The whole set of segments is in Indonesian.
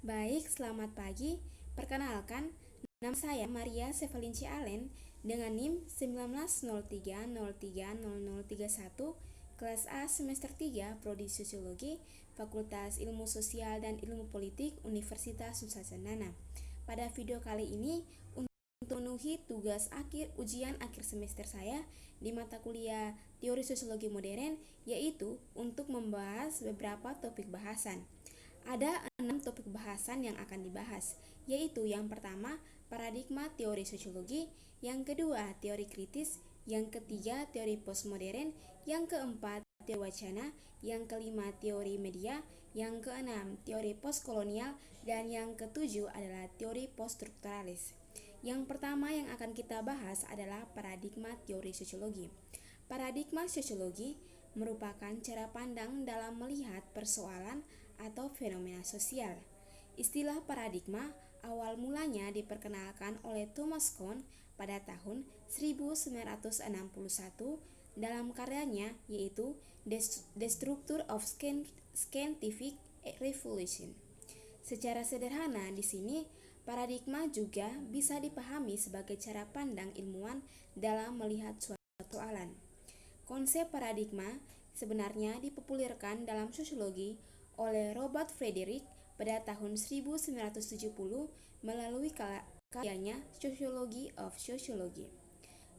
Baik, selamat pagi. Perkenalkan, nama saya Maria Sevelinci Allen dengan NIM 1903030031, kelas A semester 3, Prodi Sosiologi, Fakultas Ilmu Sosial dan Ilmu Politik, Universitas Nusa Cendana. Pada video kali ini, untuk memenuhi tugas ujian akhir semester saya di mata kuliah Teori Sosiologi Modern, yaitu untuk membahas beberapa topik bahasan. Ada 6 topik bahasan yang akan dibahas, yaitu yang pertama, paradigma teori sosiologi, yang kedua, teori kritis, yang ketiga, teori postmodern, yang keempat, teori wacana, yang kelima, teori media, yang keenam, teori postkolonial, dan yang ketujuh adalah teori poststrukturalis. Yang pertama yang akan kita bahas adalah paradigma teori sosiologi. Paradigma sosiologi merupakan cara pandang dalam melihat persoalan atau fenomena sosial. Istilah paradigma awal mulanya diperkenalkan oleh Thomas Kuhn pada tahun 1961 dalam karyanya yaitu The Structure of Scientific Revolution. Secara sederhana di sini paradigma juga bisa dipahami sebagai cara pandang ilmuwan dalam melihat suatu persoalan. Konsep paradigma sebenarnya dipopulerkan dalam sosiologi oleh Robert Frederick pada tahun 1970 melalui karyanya Sociology of Sociology.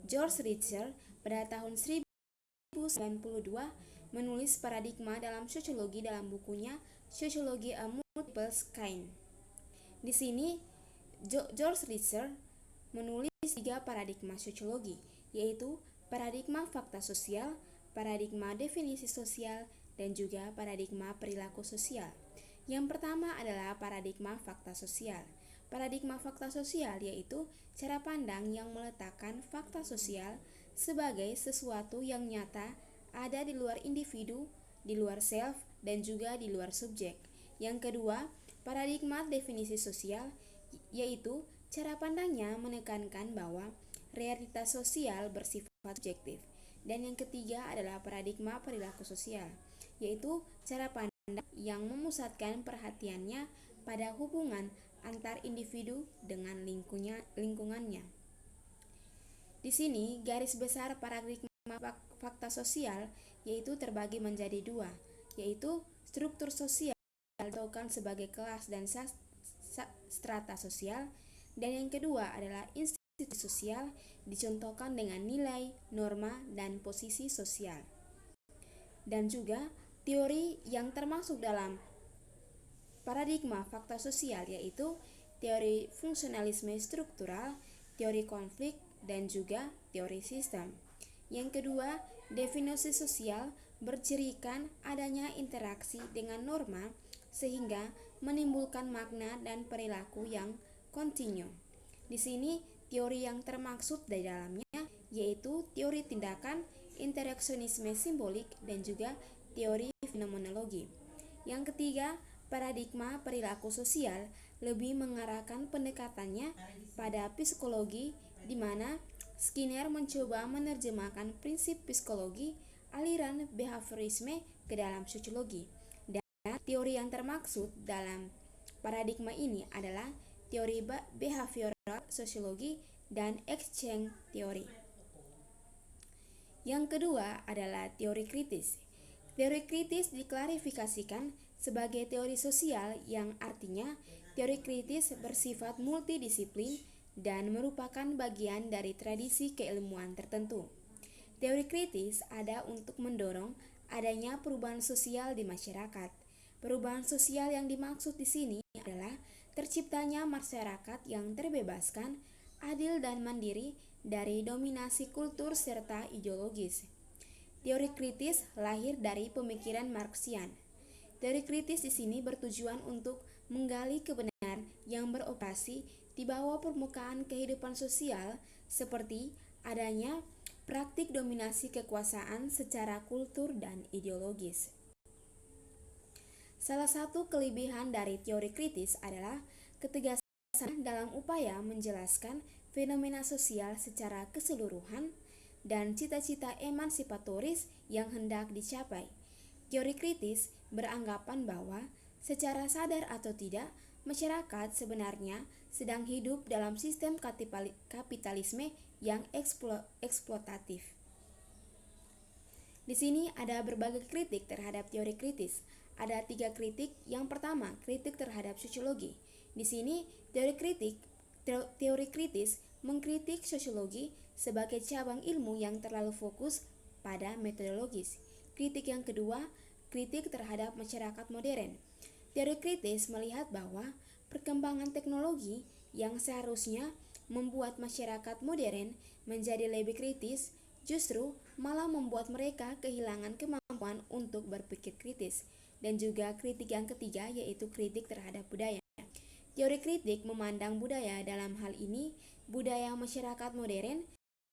George Ritzer pada tahun 1992 menulis paradigma dalam sosiologi dalam bukunya Sociology of Multiple Kinds. Di sini George Ritzer menulis 3 paradigma sosiologi, yaitu paradigma fakta sosial, paradigma definisi sosial, dan juga paradigma perilaku sosial. Yang pertama adalah paradigma fakta sosial. Paradigma fakta sosial yaitu cara pandang yang meletakkan fakta sosial sebagai sesuatu yang nyata ada di luar individu, di luar self, dan juga di luar subjek. Yang kedua, paradigma definisi sosial yaitu cara pandangnya menekankan bahwa realitas sosial bersifat subjektif. Dan yang ketiga adalah paradigma perilaku sosial, yaitu cara pandang yang memusatkan perhatiannya pada hubungan antar individu dengan lingkungannya. Di sini garis besar paradigma fakta sosial yaitu terbagi menjadi 2, yaitu struktur sosial dicontohkan sebagai kelas dan strata sosial, dan yang kedua adalah institusi sosial dicontohkan dengan nilai, norma, dan posisi sosial. Dan juga teori yang termasuk dalam paradigma fakta sosial yaitu teori fungsionalisme struktural, teori konflik, dan juga teori sistem. Yang kedua, definisi sosial bercirikan adanya interaksi dengan norma sehingga menimbulkan makna dan perilaku yang kontinu. Di sini teori yang termaksud di dalamnya yaitu teori tindakan, interaksionisme simbolik, dan juga teori fenomenologi. Yang ketiga, paradigma perilaku sosial lebih mengarahkan pendekatannya pada psikologi, di mana Skinner mencoba menerjemahkan prinsip psikologi aliran behaviorisme ke dalam sosiologi. Dan teori yang termaksud dalam paradigma ini adalah teori behavioral sosiologi dan exchange teori. Yang kedua adalah teori kritis. Teori kritis diklarifikasikan sebagai teori sosial yang artinya teori kritis bersifat multidisiplin dan merupakan bagian dari tradisi keilmuan tertentu. Teori kritis ada untuk mendorong adanya perubahan sosial di masyarakat. Perubahan sosial yang dimaksud di sini adalah terciptanya masyarakat yang terbebaskan, adil dan mandiri dari dominasi kultur serta ideologis. Teori kritis lahir dari pemikiran Marxian. Teori kritis di sini bertujuan untuk menggali kebenaran yang beroperasi di bawah permukaan kehidupan sosial seperti adanya praktik dominasi kekuasaan secara kultur dan ideologis. Salah satu kelebihan dari teori kritis adalah ketegasan dalam upaya menjelaskan fenomena sosial secara keseluruhan dan cita-cita emansipatoris yang hendak dicapai. Teori kritis beranggapan bahwa secara sadar atau tidak, masyarakat sebenarnya sedang hidup dalam sistem kapitalisme yang eksploitatif. Di sini ada berbagai kritik terhadap teori kritis. Ada 3 kritik. Yang pertama, kritik terhadap sosiologi. Di sini teori kritis mengkritik sosiologi sebagai cabang ilmu yang terlalu fokus pada metodologis. Kritik yang kedua, kritik terhadap masyarakat modern. Teori kritis melihat bahwa perkembangan teknologi yang seharusnya membuat masyarakat modern menjadi lebih kritis, justru malah membuat mereka kehilangan kemampuan untuk berpikir kritis. Dan juga kritik yang ketiga yaitu kritik terhadap budaya. Teori kritik memandang budaya, dalam hal ini budaya masyarakat modern,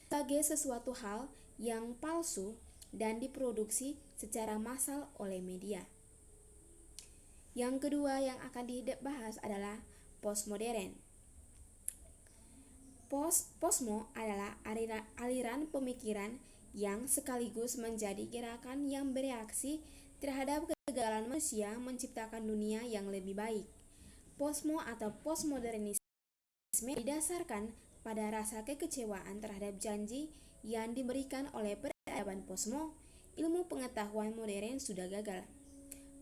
sebagai sesuatu hal yang palsu dan diproduksi secara massal oleh media. Yang kedua yang akan dibahas adalah postmodern. Posmo adalah aliran pemikiran yang sekaligus menjadi gerakan yang bereaksi terhadap kegagalan manusia menciptakan dunia yang lebih baik. Posmo atau postmodernisme didasarkan pada rasa kekecewaan terhadap janji yang diberikan oleh peradaban posmo. Ilmu pengetahuan modern sudah gagal.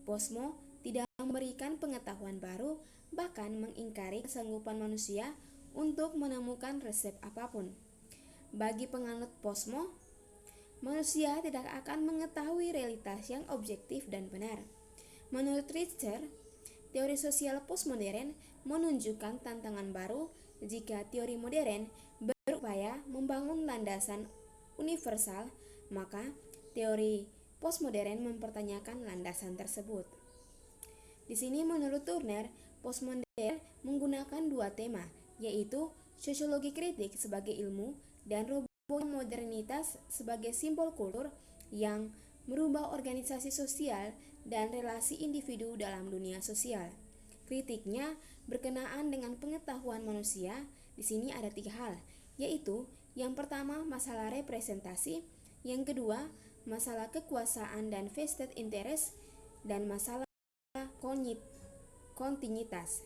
Posmo tidak memberikan pengetahuan baru, bahkan mengingkari kesanggupan manusia untuk menemukan resep apapun. Bagi penganut posmo, manusia tidak akan mengetahui realitas yang objektif dan benar. Menurut Richter, teori sosial postmodern menunjukkan tantangan baru jika teori modern berupaya membangun landasan universal, maka teori postmodern mempertanyakan landasan tersebut. Di sini menurut Turner, postmodern menggunakan 2 tema, yaitu sosiologi kritik sebagai ilmu dan modernitas sebagai simbol kultur yang merubah organisasi sosial dan relasi individu dalam dunia sosial. Kritiknya berkenaan dengan pengetahuan manusia. Di sini ada 3 hal, yaitu yang pertama masalah representasi, yang kedua masalah kekuasaan dan vested interest, dan masalah kontinuitas.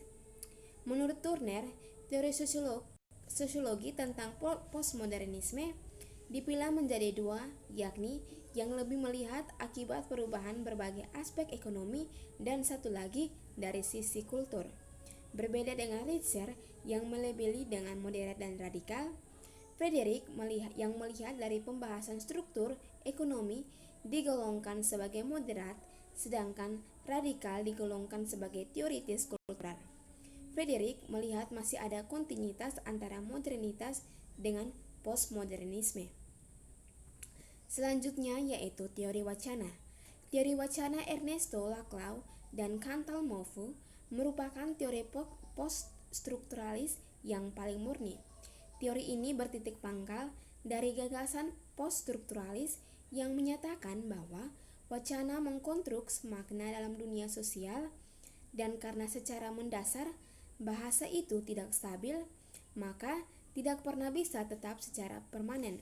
Menurut Turner, teori sosiologi tentang postmodernisme dipilah menjadi 2, yakni yang lebih melihat akibat perubahan berbagai aspek ekonomi dan satu lagi dari sisi kultur. Berbeda dengan Richter yang melebeli dengan moderat dan radikal, Frederick yang melihat dari pembahasan struktur ekonomi digolongkan sebagai moderat, sedangkan radikal digolongkan sebagai teoritis kultural. Frederick melihat masih ada kontinuitas antara modernitas dengan postmodernisme. Selanjutnya yaitu teori wacana. Teori wacana Ernesto Laclau dan Chantal Mouffe merupakan teori post-strukturalis yang paling murni. Teori ini bertitik pangkal dari gagasan post-strukturalis yang menyatakan bahwa wacana mengkonstruksi makna dalam dunia sosial, dan karena secara mendasar bahasa itu tidak stabil, maka tidak pernah bisa tetap secara permanen.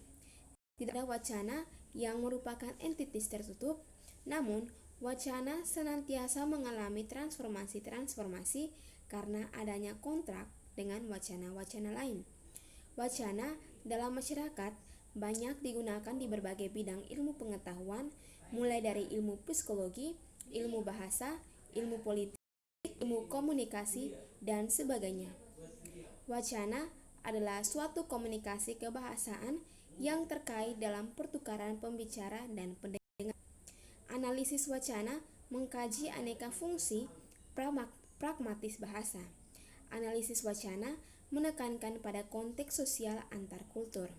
Tidak ada wacana yang merupakan entitas tertutup, namun wacana senantiasa mengalami transformasi karena adanya kontrak dengan wacana-wacana lain. Wacana dalam masyarakat banyak digunakan di berbagai bidang ilmu pengetahuan, mulai dari ilmu psikologi, ilmu bahasa, ilmu politik, ilmu komunikasi, dan sebagainya. Wacana adalah suatu komunikasi kebahasaan yang terkait dalam pertukaran pembicara dan pendengar. Analisis wacana mengkaji aneka fungsi pragmatis bahasa. Analisis wacana menekankan pada konteks sosial antar kultur.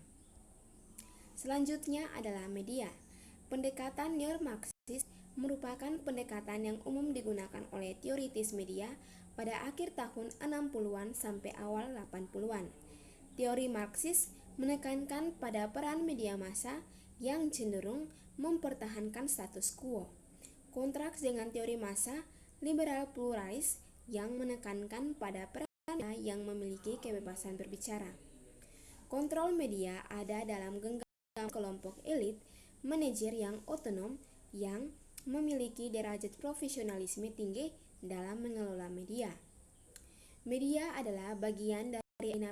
Selanjutnya adalah media. Pendekatan neo-Marxis merupakan pendekatan yang umum digunakan oleh teoritis media pada akhir tahun 60-an sampai awal 80-an. Teori Marxis menekankan pada peran media massa yang cenderung mempertahankan status quo. Kontras dengan teori massa liberal pluralis yang menekankan pada peran media yang memiliki kebebasan berbicara. Kontrol media ada dalam genggam kelompok elit manajer yang otonom yang memiliki derajat profesionalisme tinggi dalam mengelola media. Media adalah bagian dari arena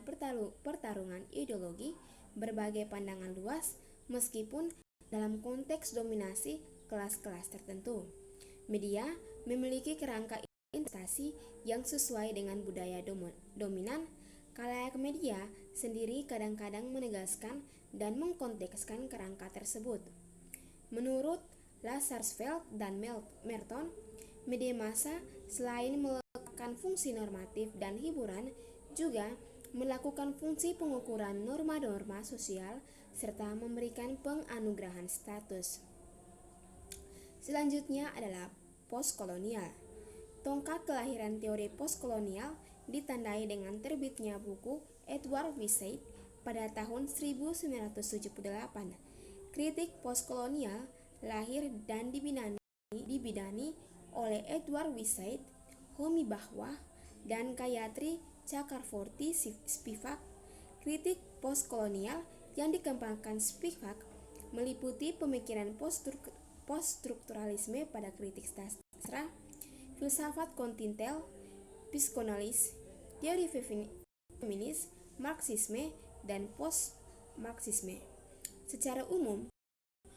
pertarungan ideologi berbagai pandangan luas meskipun dalam konteks dominasi kelas-kelas tertentu. Media memiliki kerangka investasi yang sesuai dengan budaya dominan. Khalayak media sendiri kadang-kadang menegaskan dan mengkontekskan kerangka tersebut. Menurut Lazarsfeld dan Merton, media massa selain melakukan fungsi normatif dan hiburan, juga melakukan fungsi pengukuran norma-norma sosial serta memberikan penganugerahan status. Selanjutnya adalah postkolonial. Tongkat kelahiran teori postkolonial ditandai dengan terbitnya buku Edward Whisitt pada tahun 1978. Kritik postkolonial lahir dan dibidani oleh Edward Whisitt, Homi Bhawah, dan Gayatri Chakravorty Spivak. Kritik postkolonial yang dikembangkan Spivak meliputi pemikiran poststrukturalisme pada kritik sastra, filsafat kontinental, psikoanalisis, teori feminis, Marxisme, dan post-Marxisme. Secara umum,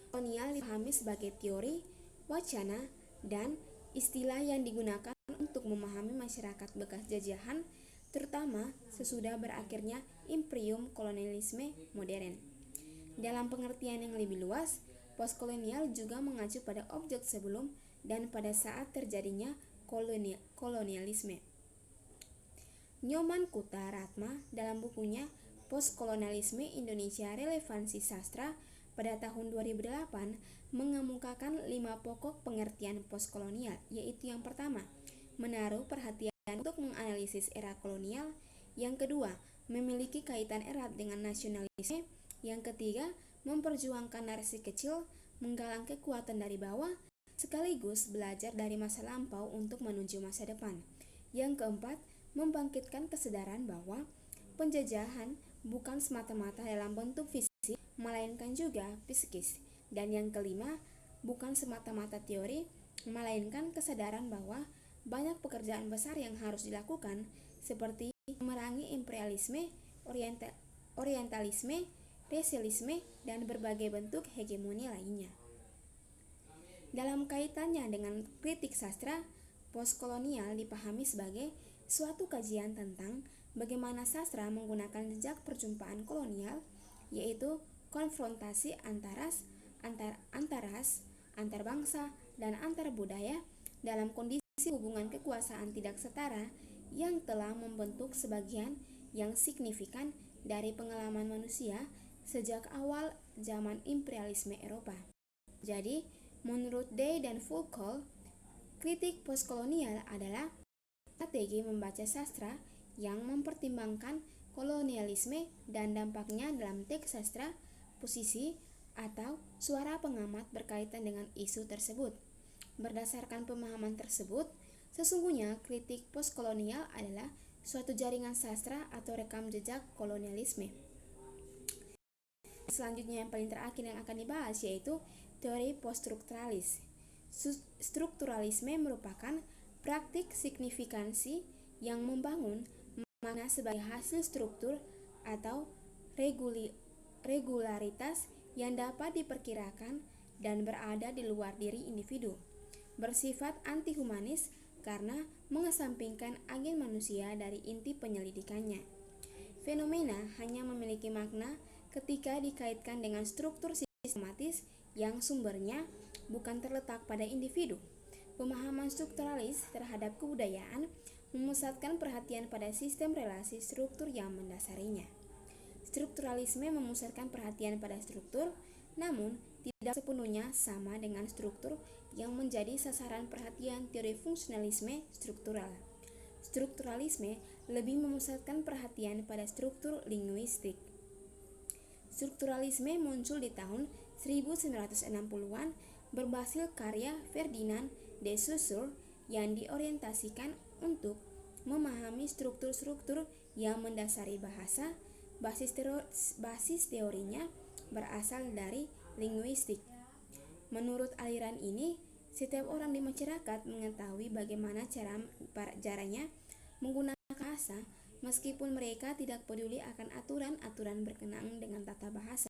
kolonial dipahami sebagai teori, wacana, dan istilah yang digunakan untuk memahami masyarakat bekas jajahan, terutama sesudah berakhirnya imperium kolonialisme modern. Dalam pengertian yang lebih luas, postkolonial juga mengacu pada objek sebelum dan pada saat terjadinya kolonialisme. Nyoman Kutaratma dalam bukunya Postkolonialisme Indonesia Relevansi Sastra pada tahun 2008 mengemukakan 5 pokok pengertian postkolonial, yaitu yang pertama, menaruh perhatian untuk menganalisis era kolonial, yang kedua, memiliki kaitan erat dengan nasionalisme, yang ketiga, memperjuangkan narasi kecil, menggalang kekuatan dari bawah, sekaligus belajar dari masa lampau untuk menuju masa depan. Yang keempat, membangkitkan kesadaran bahwa penjajahan bukan semata-mata dalam bentuk fisik, melainkan juga psikis. Dan yang kelima, bukan semata-mata teori, melainkan kesadaran bahwa banyak pekerjaan besar yang harus dilakukan, seperti memerangi imperialisme, orientalisme, rasialisme, dan berbagai bentuk hegemoni lainnya. Dalam kaitannya dengan kritik sastra, postkolonial dipahami sebagai suatu kajian tentang bagaimana sastra menggunakan jejak perjumpaan kolonial, yaitu konfrontasi antaras, antar bangsa, dan antar budaya dalam kondisi hubungan kekuasaan tidak setara yang telah membentuk sebagian yang signifikan dari pengalaman manusia sejak awal zaman imperialisme Eropa. Jadi, menurut Day dan Foucault, kritik postkolonial adalah strategi membaca sastra yang mempertimbangkan kolonialisme dan dampaknya dalam teks sastra, posisi, atau suara pengamat berkaitan dengan isu tersebut. Berdasarkan pemahaman tersebut, sesungguhnya kritik postkolonial adalah suatu jaringan sastra atau rekam jejak kolonialisme. Selanjutnya yang paling terakhir yang akan dibahas yaitu teori poststrukturalis. Strukturalisme merupakan praktik signifikansi yang membangun makna sebagai hasil struktur atau regularitas yang dapat diperkirakan dan berada di luar diri individu. Bersifat anti-humanis karena mengesampingkan agen manusia dari inti penyelidikannya. Fenomena hanya memiliki makna ketika dikaitkan dengan struktur sistematis yang sumbernya bukan terletak pada individu. Pemahaman strukturalis terhadap kebudayaan memusatkan perhatian pada sistem relasi struktur yang mendasarinya. Strukturalisme memusatkan perhatian pada struktur, namun tidak sepenuhnya sama dengan struktur yang menjadi sasaran perhatian teori fungsionalisme struktural. Strukturalisme lebih memusatkan perhatian pada struktur linguistik. Strukturalisme muncul di tahun 1960-an berbasis karya Ferdinand de Saussure yang diorientasikan untuk memahami struktur-struktur yang mendasari bahasa. Basis teorinya berasal dari linguistik. Menurut aliran ini, setiap orang di masyarakat mengetahui bagaimana caranya menggunakan bahasa, meskipun mereka tidak peduli akan aturan-aturan berkenaan dengan tata bahasa.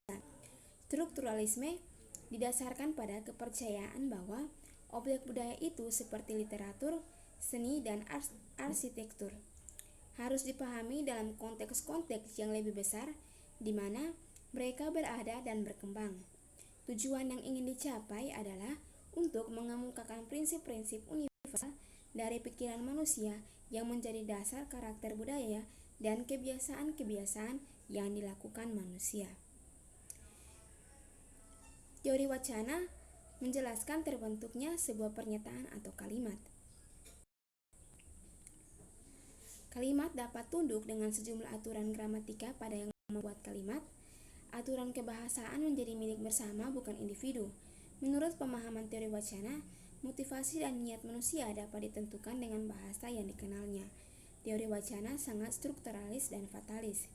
Strukturalisme didasarkan pada kepercayaan bahwa objek budaya itu seperti literatur, seni, dan arsitektur harus dipahami dalam konteks-konteks yang lebih besar di mana mereka berada dan berkembang. Tujuan yang ingin dicapai adalah untuk mengemukakan prinsip-prinsip universal dari pikiran manusia yang menjadi dasar karakter budaya dan kebiasaan-kebiasaan yang dilakukan manusia. Teori wacana menjelaskan terbentuknya sebuah pernyataan atau kalimat. Kalimat dapat tunduk dengan sejumlah aturan gramatika pada yang membuat kalimat. Aturan kebahasaan menjadi milik bersama, bukan individu. Menurut pemahaman teori wacana, motivasi dan niat manusia dapat ditentukan dengan bahasa yang dikenalnya. Teori wacana sangat strukturalis dan fatalis.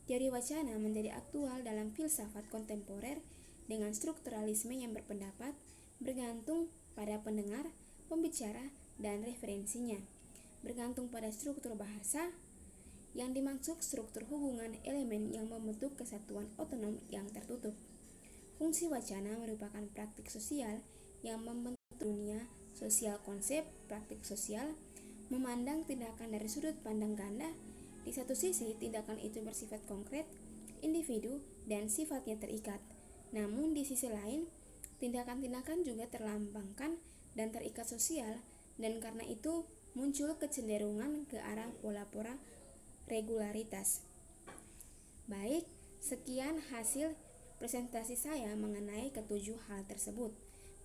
Teori wacana menjadi aktual dalam filsafat kontemporer dengan strukturalisme yang berpendapat bergantung pada pendengar, pembicara, dan referensinya. Bergantung pada struktur bahasa, yang dimaksud struktur hubungan elemen yang membentuk kesatuan otonom yang tertutup. Fungsi wacana merupakan praktik sosial yang membentuk dunia sosial. Konsep praktik sosial memandang tindakan dari sudut pandang ganda. Di satu sisi, tindakan itu bersifat konkret, individu, dan sifatnya terikat. Namun di sisi lain, tindakan-tindakan juga terlambangkan dan terikat sosial, dan karena itu muncul kecenderungan ke arah pola-pola regularitas. Baik, sekian hasil presentasi saya mengenai ketujuh hal tersebut.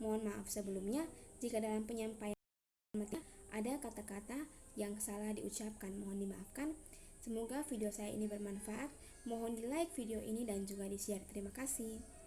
Mohon maaf sebelumnya jika dalam penyampaian ada kata-kata yang salah diucapkan, mohon dimaafkan. Semoga video saya ini bermanfaat. Mohon di like video ini dan juga di share. Terima kasih.